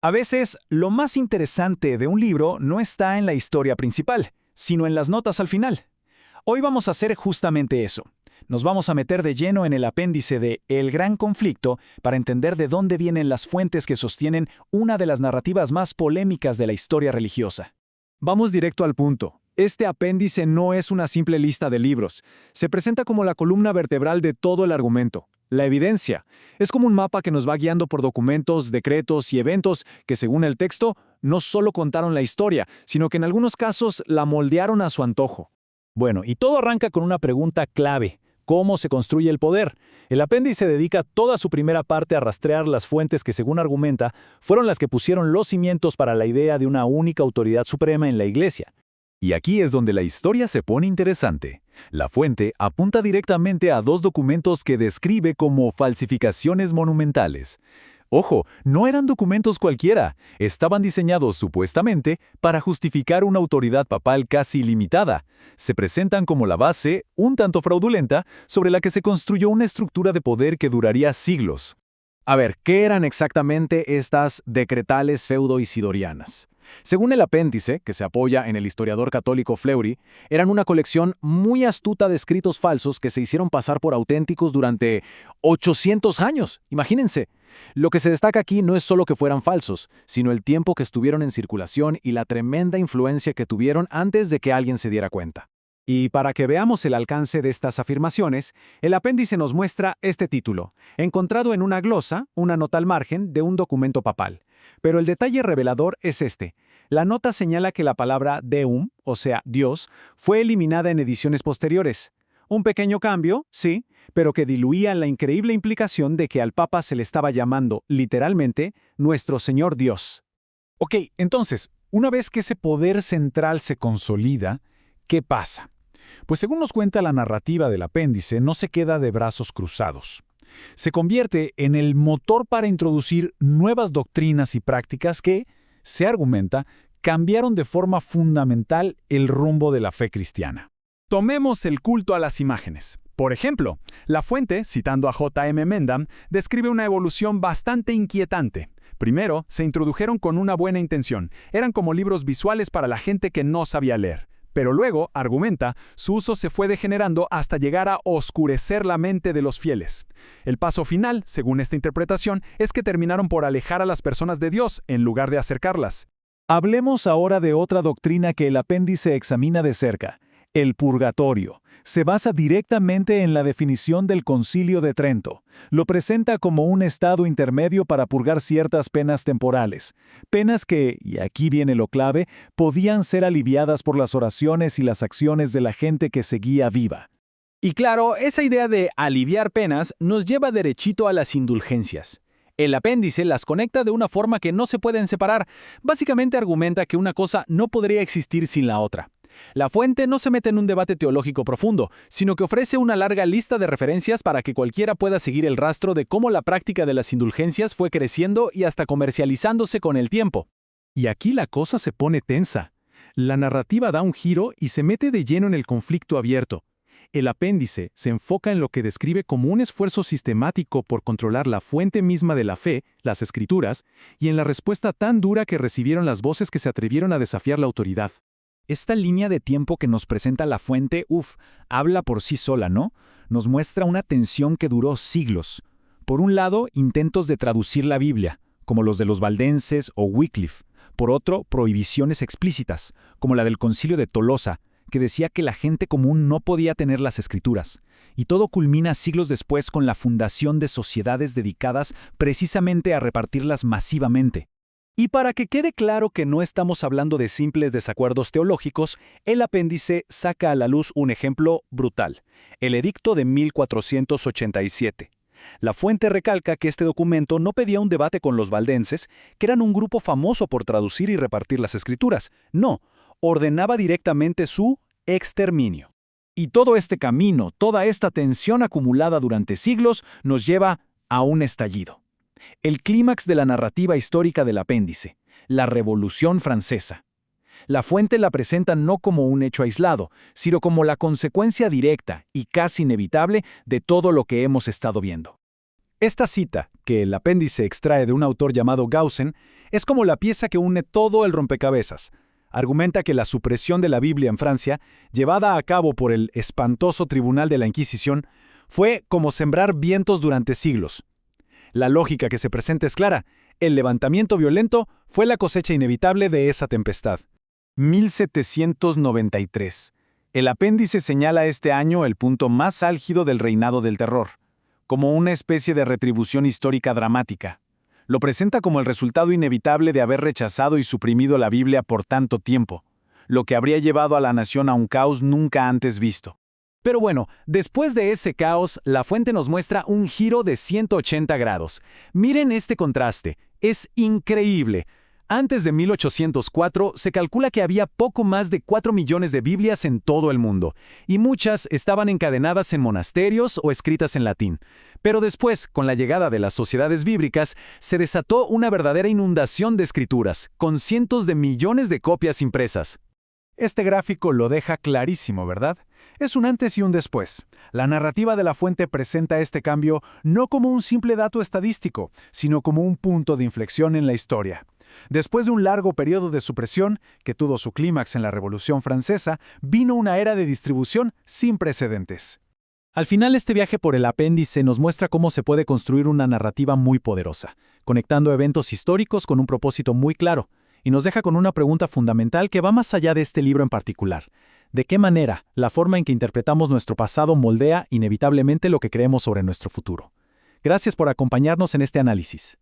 A veces, lo más interesante de un libro no está en la historia principal, sino en las notas al final. Hoy vamos a hacer justamente eso. Nos vamos a meter de lleno en el apéndice de El Gran Conflicto para entender de dónde vienen las fuentes que sostienen una de las narrativas más polémicas de la historia religiosa. Vamos directo al punto. Este apéndice no es una simple lista de libros. Se presenta como la columna vertebral de todo el argumento. La evidencia. Es como un mapa que nos va guiando por documentos, decretos y eventos que, según el texto, no solo contaron la historia, sino que en algunos casos la moldearon a su antojo. Bueno, y todo arranca con una pregunta clave. ¿Cómo se construye el poder? El apéndice dedica toda su primera parte a rastrear las fuentes que, según argumenta, fueron las que pusieron los cimientos para la idea de una única autoridad suprema en la Iglesia. Y aquí es donde la historia se pone interesante. La fuente apunta directamente a dos documentos que describe como falsificaciones monumentales. Ojo, no eran documentos cualquiera, estaban diseñados supuestamente para justificar una autoridad papal casi ilimitada. Se presentan como la base, un tanto fraudulenta, sobre la que se construyó una estructura de poder que duraría siglos. A ver, ¿qué eran exactamente estas decretales feudo-isidorianas? Según el apéndice, que se apoya en el historiador católico Fleury, eran una colección muy astuta de escritos falsos que se hicieron pasar por auténticos durante 800 años. Imagínense. Lo que se destaca aquí no es solo que fueran falsos, sino el tiempo que estuvieron en circulación y la tremenda influencia que tuvieron antes de que alguien se diera cuenta. Y para que veamos el alcance de estas afirmaciones, el apéndice nos muestra este título, encontrado en una glosa, una nota al margen, de un documento papal. Pero el detalle revelador es este. La nota señala que la palabra Deum, o sea, Dios, fue eliminada en ediciones posteriores. Un pequeño cambio, sí, pero que diluía la increíble implicación de que al Papa se le estaba llamando, literalmente, Nuestro Señor Dios. Ok, entonces, una vez que ese poder central se consolida, ¿qué pasa? Pues según nos cuenta la narrativa del apéndice, no se queda de brazos cruzados. Se convierte en el motor para introducir nuevas doctrinas y prácticas que, se argumenta, cambiaron de forma fundamental el rumbo de la fe cristiana. Tomemos el culto a las imágenes. Por ejemplo, la fuente, citando a J.M. Mendham, describe una evolución bastante inquietante. Primero, se introdujeron con una buena intención. Eran como libros visuales para la gente que no sabía leer. Pero luego, argumenta, su uso se fue degenerando hasta llegar a oscurecer la mente de los fieles. El paso final, según esta interpretación, es que terminaron por alejar a las personas de Dios en lugar de acercarlas. Hablemos ahora de otra doctrina que el apéndice examina de cerca, el purgatorio. Se basa directamente en la definición del Concilio de Trento. Lo presenta como un estado intermedio para purgar ciertas penas temporales. Penas que, y aquí viene lo clave, podían ser aliviadas por las oraciones y las acciones de la gente que seguía viva. Y claro, esa idea de aliviar penas nos lleva derechito a las indulgencias. El apéndice las conecta de una forma que no se pueden separar. Básicamente argumenta que una cosa no podría existir sin la otra. La fuente no se mete en un debate teológico profundo, sino que ofrece una larga lista de referencias para que cualquiera pueda seguir el rastro de cómo la práctica de las indulgencias fue creciendo y hasta comercializándose con el tiempo. Y aquí la cosa se pone tensa. La narrativa da un giro y se mete de lleno en el conflicto abierto. El apéndice se enfoca en lo que describe como un esfuerzo sistemático por controlar la fuente misma de la fe, las Escrituras, y en la respuesta tan dura que recibieron las voces que se atrevieron a desafiar la autoridad. Esta línea de tiempo que nos presenta la fuente, habla por sí sola, ¿no? Nos muestra una tensión que duró siglos. Por un lado, intentos de traducir la Biblia, como los de los valdenses o Wycliffe. Por otro, prohibiciones explícitas, como la del Concilio de Tolosa, que decía que la gente común no podía tener las Escrituras. Y todo culmina siglos después con la fundación de sociedades dedicadas precisamente a repartirlas masivamente. Y para que quede claro que no estamos hablando de simples desacuerdos teológicos, el apéndice saca a la luz un ejemplo brutal, el Edicto de 1487. La fuente recalca que este documento no pedía un debate con los valdenses, que eran un grupo famoso por traducir y repartir las Escrituras. No, ordenaba directamente su exterminio. Y todo este camino, toda esta tensión acumulada durante siglos, nos lleva a un estallido. El clímax de la narrativa histórica del apéndice, la Revolución Francesa. La fuente la presenta no como un hecho aislado, sino como la consecuencia directa y casi inevitable de todo lo que hemos estado viendo. Esta cita, que el apéndice extrae de un autor llamado Gaussen, Es como la pieza que une todo el rompecabezas. Argumenta que la supresión de la Biblia en Francia, llevada a cabo por el espantoso Tribunal de la Inquisición, fue como sembrar vientos durante siglos. La lógica que se presenta es clara. El levantamiento violento fue la cosecha inevitable de esa tempestad. 1793. El apéndice señala este año el punto más álgido del reinado del terror, como una especie de retribución histórica dramática. Lo presenta como el resultado inevitable de haber rechazado y suprimido la Biblia por tanto tiempo, lo que habría llevado a la nación a un caos nunca antes visto. Pero bueno, después de ese caos, la fuente nos muestra un giro de 180 grados. Miren este contraste, es increíble. Antes de 1804 se calcula que había poco más de 4 millones de Biblias en todo el mundo, y muchas estaban encadenadas en monasterios o escritas en latín. Pero después, con la llegada de las sociedades bíblicas, se desató una verdadera inundación de escrituras, con cientos de millones de copias impresas. Este gráfico lo deja clarísimo, ¿verdad? Es un antes y un después. La narrativa de la fuente presenta este cambio no como un simple dato estadístico, sino como un punto de inflexión en la historia. Después de un largo periodo de supresión, que tuvo su clímax en la Revolución Francesa, vino una era de distribución sin precedentes. Al final, este viaje por el apéndice nos muestra cómo se puede construir una narrativa muy poderosa, conectando eventos históricos con un propósito muy claro, y nos deja con una pregunta fundamental que va más allá de este libro en particular. ¿De qué manera la forma en que interpretamos nuestro pasado moldea inevitablemente lo que creemos sobre nuestro futuro? Gracias por acompañarnos en este análisis.